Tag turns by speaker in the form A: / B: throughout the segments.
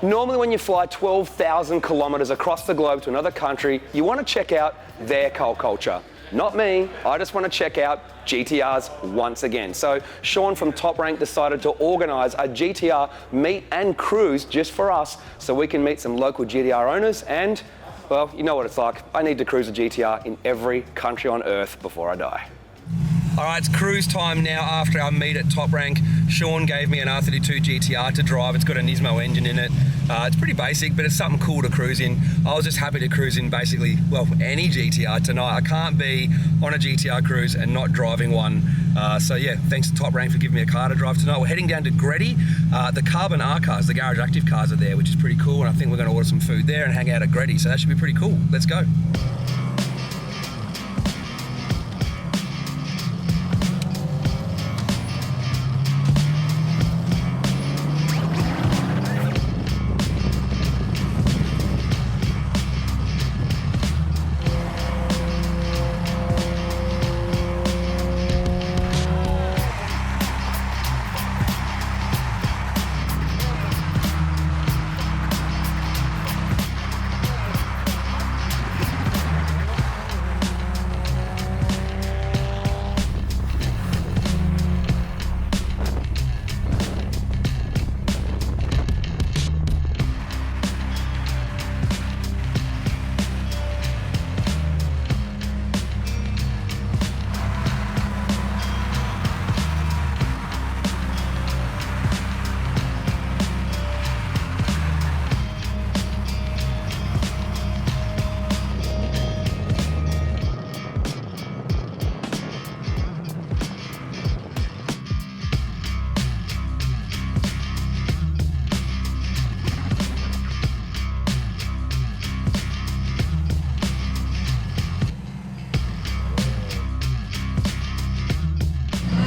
A: Normally when you fly 12,000 kilometers across the globe to another country, you want to check out their car culture. Not me, I just want to check out GTRs once again. So Sean from Top Rank decided to organise a GTR meet and cruise just for us so we can meet some local GTR owners and, well, you know what it's like. I need to cruise a GTR in every country on earth before I die. All right, it's cruise time now after our meet at Top Rank. Sean gave me an R32 GTR to drive. It's got a Nismo engine in it. It's pretty basic, but it's something cool to cruise in. I was just happy to cruise in basically, well, any GTR tonight. I can't be on a GTR cruise and not driving one. So yeah, thanks to Top Rank for giving me a car to drive tonight. We're heading down to GReddy. The carbon R cars, the garage active cars are there, which is pretty cool. And I think we're gonna order some food there and hang out at GReddy. So that should be pretty cool. Let's go.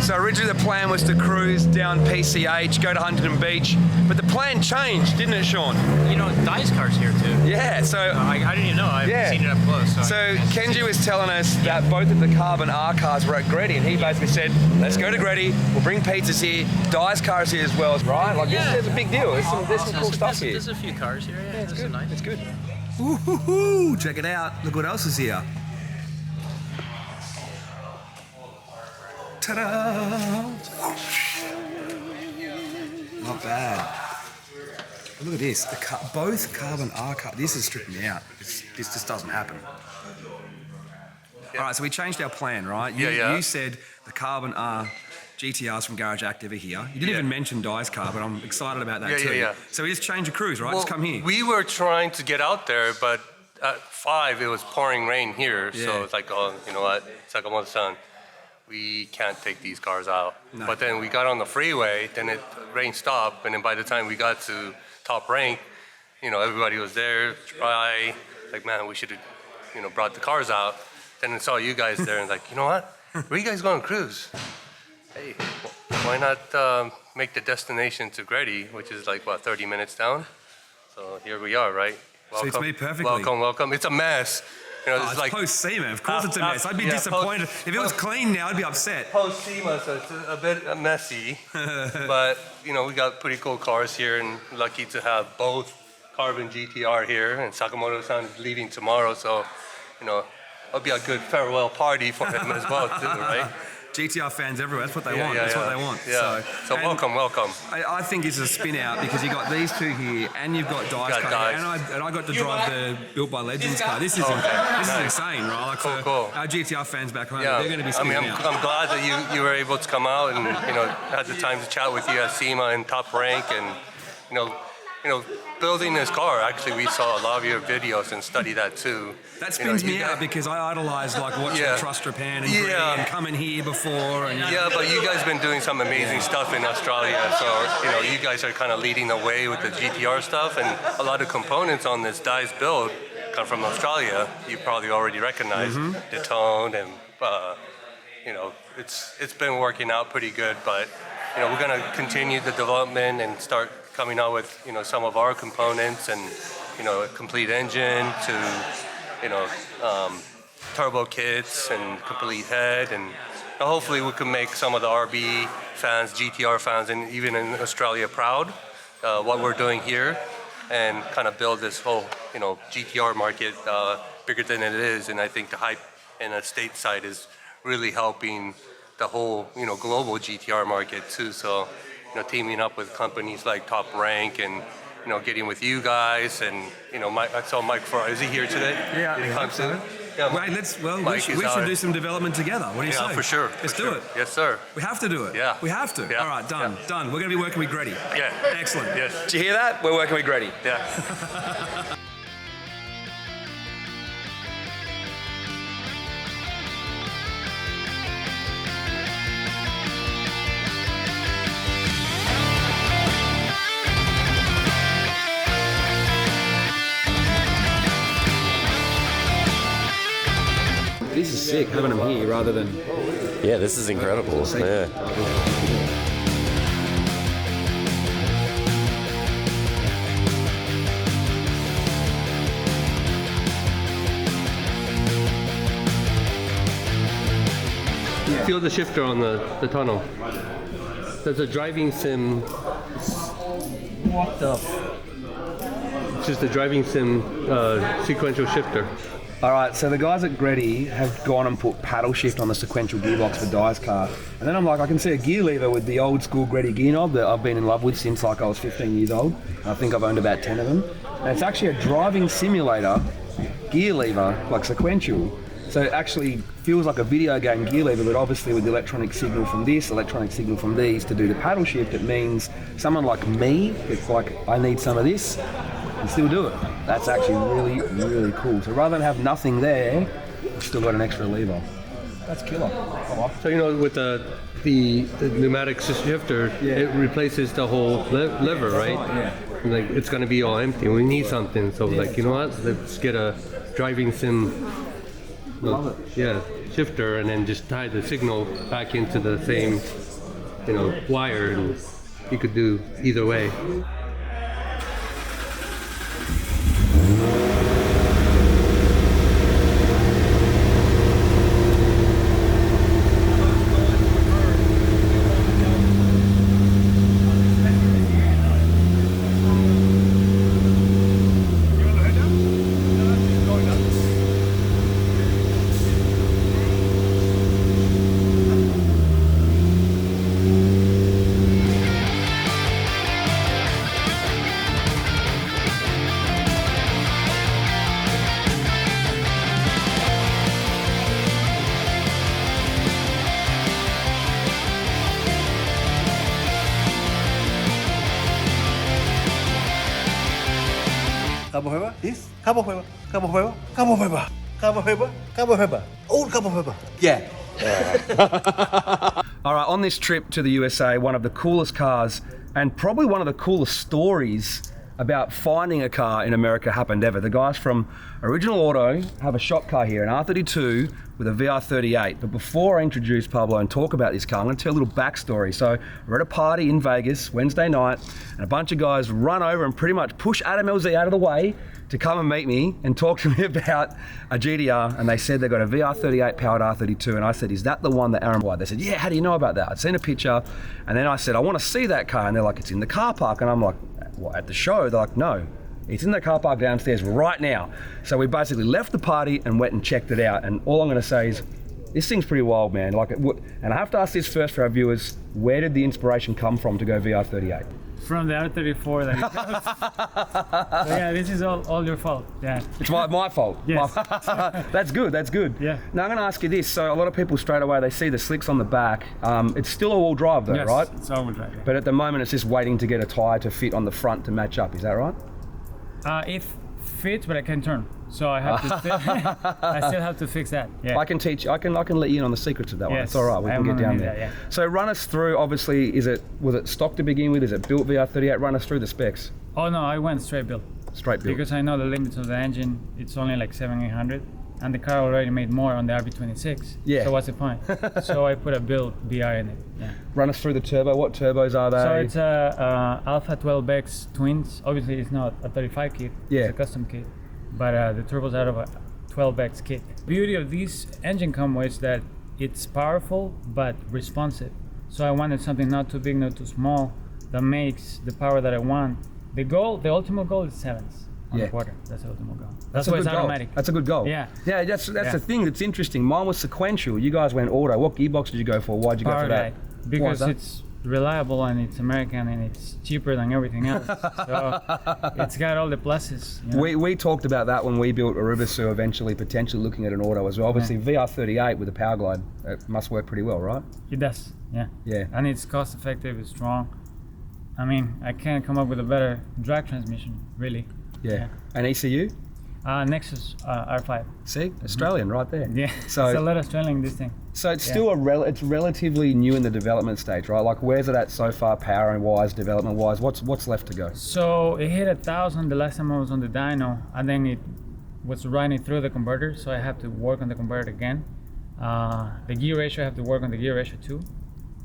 A: So originally the plan was to cruise down PCH, go to Huntington Beach, but the plan changed, didn't it, Sean?
B: You know, Dice Car's here too.
A: Yeah, so...
B: I didn't even know, I haven't seen it up close.
A: So Kenji was telling us that both of the carbon R cars were at GReddy, and he basically said, let's go to GReddy, we'll bring pizzas here, Dice Car's here as well, right? Like, this is a big deal, there's some cool stuff here.
B: There's a few cars here, yeah,
A: it's good,
B: nice.
A: it's good. Ooh, check it out, look what else is here. Ta-da! Not bad. Look at this. Both carbon R cars. This is stripping me out. This just doesn't happen. All right, so we changed our plan, right? You said the carbon R GTRs from Garage Active are here. You didn't even mention Dice Car, but I'm excited about that too. So we just changed the cruise, right?
C: Well,
A: just come here.
C: We were trying to get out there, but at 5 it was pouring rain here, so it's like, oh, you know what? It's like almost done. We can't take these cars out. No. But then we got on the freeway, then rain stopped, and then by the time we got to Top Rank, you know, everybody was there, try, like, man, we should have, you know, brought the cars out. Then I saw you guys there and like, you know what? Where are you guys going to cruise? Hey, why not make the destination to GReddy, which is like, what, 30 minutes down? So here we are, right? Welcome.
A: Suits me perfectly.
C: Welcome, welcome. It's a mess. You know,
A: it's
C: like
A: post-SEMA, of course it's a mess. I'd be disappointed. If it was clean now, I'd be upset.
C: Post-SEMA, so it's a bit messy. But, you know, we got pretty cool cars here and lucky to have both carbon GTR here, and Sakamoto-san is leaving tomorrow, so, you know, it'll be a good farewell party for him as well, too, right?
A: GTR fans everywhere, that's what they want, that's what they want.
C: Yeah. So welcome.
A: I think it's a spin out because you got these two here and you've got Dice car here, and I got to drive the Built by Legends car. This is insane, right? Like for our GTR fans back home, they're going to be spinning out.
C: I'm glad that you were able to come out and, you know, had the time to chat with you at SEMA and Top Rank, and, you know, building this car, actually we saw a lot of your videos and studied that too.
A: That spins me out because I idolize like watching Trust Japan and and coming here before. And,
C: but you guys been doing some amazing stuff in Australia, so, you know, you guys are kind of leading the way with the GTR stuff, and a lot of components on this Dice build come from Australia. You probably already recognize the tone, and you know, it's been working out pretty good, but, you know, we're going to continue the development and start coming out with, you know, some of our components and, you know, a complete engine to, you know, turbo kits and complete head, and hopefully we can make some of the RB fans, GTR fans, and even in Australia proud what we're doing here. and kind of build this whole, GTR market bigger than it is. And I think the hype in the state side is really helping the whole, global GTR market too. So, teaming up with companies like Top Rank and, getting with you guys and, I saw Mike is he here today?
D: Yeah.
C: Did he come soon?
D: Yeah, right, we should do some development together. What do you say?
C: Yeah, for sure.
D: Let's do it.
C: Yes, sir.
D: We have to do it.
C: Yeah.
D: We have to.
C: Yeah.
D: All right, done.
C: Yeah.
D: Done. We're going to be working with GReddy.
C: Yeah.
D: Excellent.
C: Yes.
A: Did you hear that? We're working with GReddy.
C: Yeah.
A: This is sick, having them here rather than...
E: Yeah, this is incredible. Yeah.
C: Feel the shifter on the tunnel. There's a driving sim. What the? It's just a driving sim sequential shifter.
A: All right, so the guys at GReddy have gone and put paddle shift on the sequential gearbox for Dai's car. And then I'm like, I can see a gear lever with the old school GReddy gear knob that I've been in love with since like I was 15 years old. I think I've owned about 10 of them. And it's actually a driving simulator gear lever, like sequential. So it actually feels like a video game gear lever, but obviously with the electronic signal from this, electronic signal from these to do the paddle shift, it means someone like me, it's like, I need some of this, and still do it. That's actually really, really cool. So rather than have nothing there, you've still got an extra lever. That's killer.
C: So with the pneumatic shifter, it replaces the whole lever, right?
A: Yeah.
C: Like it's gonna be all empty. We need something. So like let's get a driving sim. Shifter, and then just tie the signal back into the same, wire, and you could do either way.
F: Cabo Hueva, this, Cabo Hueva, Cabo Hueva, Cabo Hueva, Cabo Hueva, Cabo Hueva, old Cabo Hueva. Yeah.
A: All right, on this trip to the USA, one of the coolest cars and probably one of the coolest stories about finding a car in America happened ever. The guys from Original Auto have a shop car here, an R32 with a VR38. But before I introduce Pablo and talk about this car, I'm gonna tell a little backstory. So we're at a party in Vegas, Wednesday night, and a bunch of guys run over and pretty much push Adam LZ out of the way to come and meet me and talk to me about a GTR, and they said they got a VR38 powered R32, and I said, is that the one that Aaron bought? They said, yeah, how do you know about that? I'd seen a picture, and then I said, I want to see that car, and they're like, it's in the car park, and I'm like, what, at the show? They're like, no, it's in the car park downstairs right now. So we basically left the party and went and checked it out, and all I'm gonna say is, this thing's pretty wild, man. And I have to ask this first for our viewers, where did the inspiration come from to go VR38?
G: From the R34 that it so yeah, this is all your fault. Yeah.
A: It's my fault.
G: Yes.
A: That's good, that's good.
G: Yeah.
A: Now I'm gonna ask you this. So a lot of people straight away, they see the slicks on the back. It's still all-wheel drive though,
G: Yes,
A: right?
G: it's all-wheel drive. Yeah.
A: But at the moment, it's just waiting to get a tyre to fit on the front to match up, is that right?
G: It fits, but I can turn. So I have to. I still have to fix that. Yeah.
A: I can teach. I can let you in on the secrets of that one.
G: Yes,
A: It's all right. We can get down there.
G: that, yeah.
A: So run us through. Obviously, was it stock to begin with? Is it built VR38? Run us through the specs.
G: Oh no, I went straight build.
A: Straight built.
G: Because I know the limits of the engine. It's only like 7,800, and the car already made more on the RB26.
A: Yeah.
G: So what's the point? So I put a build BR in it. Yeah.
A: Run us through the turbo. What turbos are they?
G: So it's a Alpha 12X twins. Obviously, it's not a 35 kit.
A: Yeah.
G: It's a custom kit. But the turbo's out of a 12X kit. The beauty of this engine combo is that it's powerful but responsive. So I wanted something not too big, not too small, that makes the power that I want The ultimate goal is 7s on
D: Yeah.
G: the quarter. That's the ultimate goal.
D: That's
G: That's
D: a
G: why
D: good
G: it's
D: goal.
G: automatic.
D: That's a good goal.
G: Yeah.
D: Yeah, that's the thing that's interesting. Mine was sequential. You guys went auto. What gearbox did you go for? Why'd you go for that?
G: Power because
D: that?
G: it's reliable and it's American and it's cheaper than everything else. So it's got all the pluses. You know?
D: We talked about that when we built Arubasu, eventually potentially looking at an auto as well. Obviously VR38 with a power glide, it must work pretty well, right?
G: It does, yeah.
D: Yeah.
G: And it's cost effective, it's strong. I mean, I can't come up with a better drag transmission, really.
D: Yeah. And ECU?
G: Nexus R5.
D: See, Australian right there.
G: Yeah,
D: So
G: it's a lot of Australian this thing.
D: So it's still it's relatively new in the development stage, right? Like where's it at so far, power and wise, development wise? What's left to go?
G: So it hit 1,000 the last time I was on the dyno, and then it was running through the converter, so I have to work on the converter again. The gear ratio, I have to work on the gear ratio too.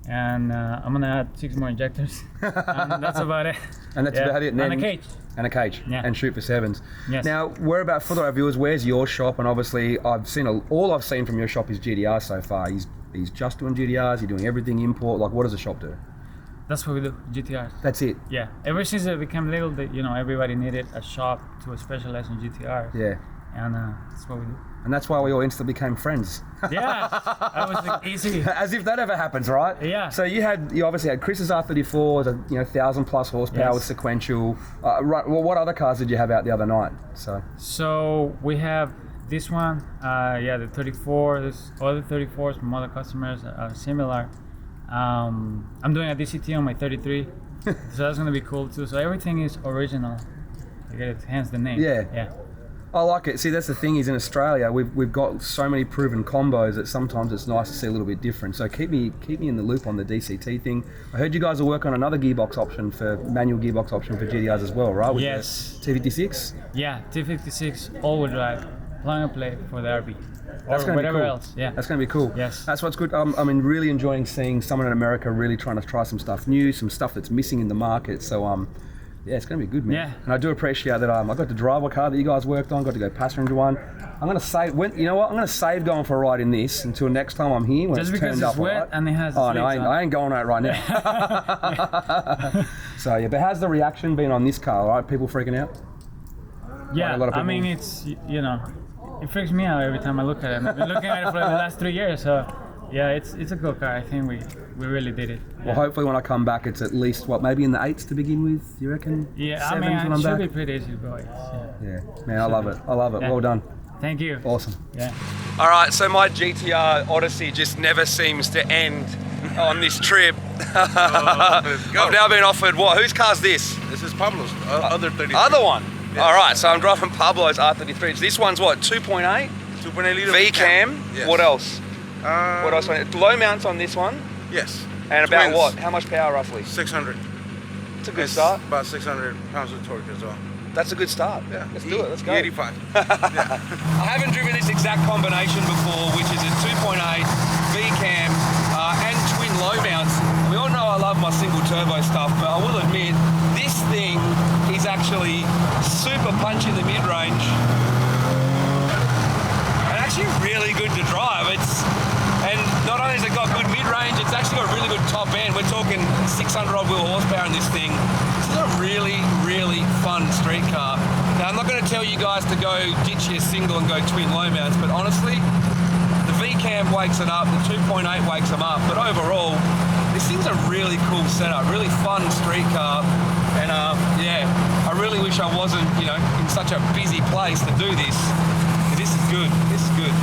G: And I'm gonna add 6 more injectors. And that's about it.
D: And that's about it.
G: And a cage.
D: And a cage.
G: Yeah.
D: And shoot for 7s.
G: Yes.
D: Now, for our viewers, where's your shop? And obviously, all I've seen from your shop is GTR so far. He's just doing GTRs. You're doing everything import. Like, what does the shop do?
G: That's what we do, GTRs.
D: That's it.
G: Yeah. Ever since it became legal, that everybody needed a shop to specialize in GTRs.
D: Yeah.
G: And that's what we do.
D: And that's why we all instantly became friends.
G: Yeah, that was like easy.
D: As if that ever happens, right?
G: Yeah.
D: So you obviously had Chris's R34, the 1,000+ horsepower with sequential. Right. Well, what other cars did you have out the other night?
G: So we have this one, the 34. There's other 34s from other customers that are similar. I'm doing a DCT on my 33, so that's gonna be cool too. So everything is original. You get it, hence the name.
D: Yeah.
G: Yeah.
D: I like it. See, that's the thing is in Australia, we've got so many proven combos that sometimes it's nice to see a little bit different. So keep me in the loop on the DCT thing. I heard you guys are working on another manual gearbox option for GTRs as well, right? With
G: Yes.
D: the T56?
G: Yeah, T56 all-wheel drive, plug and play for the RB.
D: That's
G: Or
D: gonna
G: whatever
D: be cool.
G: else. Yeah.
D: That's going to be cool.
G: Yes.
D: That's what's good. I mean, really enjoying seeing someone in America really trying to try some stuff new, some stuff that's missing in the market. So yeah, it's going to be good, man.
G: Yeah.
D: And I do appreciate that. I got to drive a car that you guys worked on. Got to go passenger one. I'm going to save. You know what? I'm going to save going for a ride in this until next time I'm here when
G: Just
D: it's
G: because
D: turned
G: it's
D: up.
G: wet
D: right?
G: and it has.
D: Oh no, I ain't going out right now. So yeah, but how's the reaction been on this car? All right, people freaking out.
G: Yeah,
D: a lot of
G: I mean,
D: people-
G: it's it freaks me out every time I look at it. I've been looking at it for the last 3 years, so yeah, it's a good car. I think we really did it. Yeah.
D: Well, hopefully when I come back, it's at least maybe in the 8s to begin with. You reckon?
G: Yeah, I
D: 7s
G: mean,
D: when
G: it
D: I'm
G: should
D: back?
G: be pretty easy to go.
D: Yeah, man, I love it. I love it.
G: Yeah.
D: Well done.
G: Thank you.
D: Awesome.
G: Yeah.
A: All right, so my GTR Odyssey just never seems to end on this trip. I've now been offered what? Whose car's this?
H: This is Pablo's other 33.
A: Other one. All right, so I'm driving Pablo's R33. This one's what? 2.8?
H: 2.8 liter
A: V cam.
H: Yes.
A: What else? What else? Low mounts on this one.
H: Yes.
A: And about
H: Twins.
A: what? How much power roughly?
H: 600.
A: It's a good start.
H: About 600 pounds of torque as well.
A: That's a good start.
H: Yeah.
A: Let's do it. Let's go.
H: 85.
A: I haven't driven this exact combination before, which is a 2.8 V-cam and twin low mounts. We all know I love my single turbo stuff, but I will admit this thing is actually super punchy in the mid-range and actually really good to drive. And not only has it got good mid-range, it's actually got a really good top end. We're talking 600 odd wheel horsepower in this thing. This is a really, really fun street car. Now, I'm not going to tell you guys to go ditch your single and go twin low mounts, but honestly, the V-cam wakes it up, the 2.8 wakes them up, but overall, this thing's a really cool setup, really fun street car. And yeah, I really wish I wasn't, in such a busy place to do this. This is good. This is good.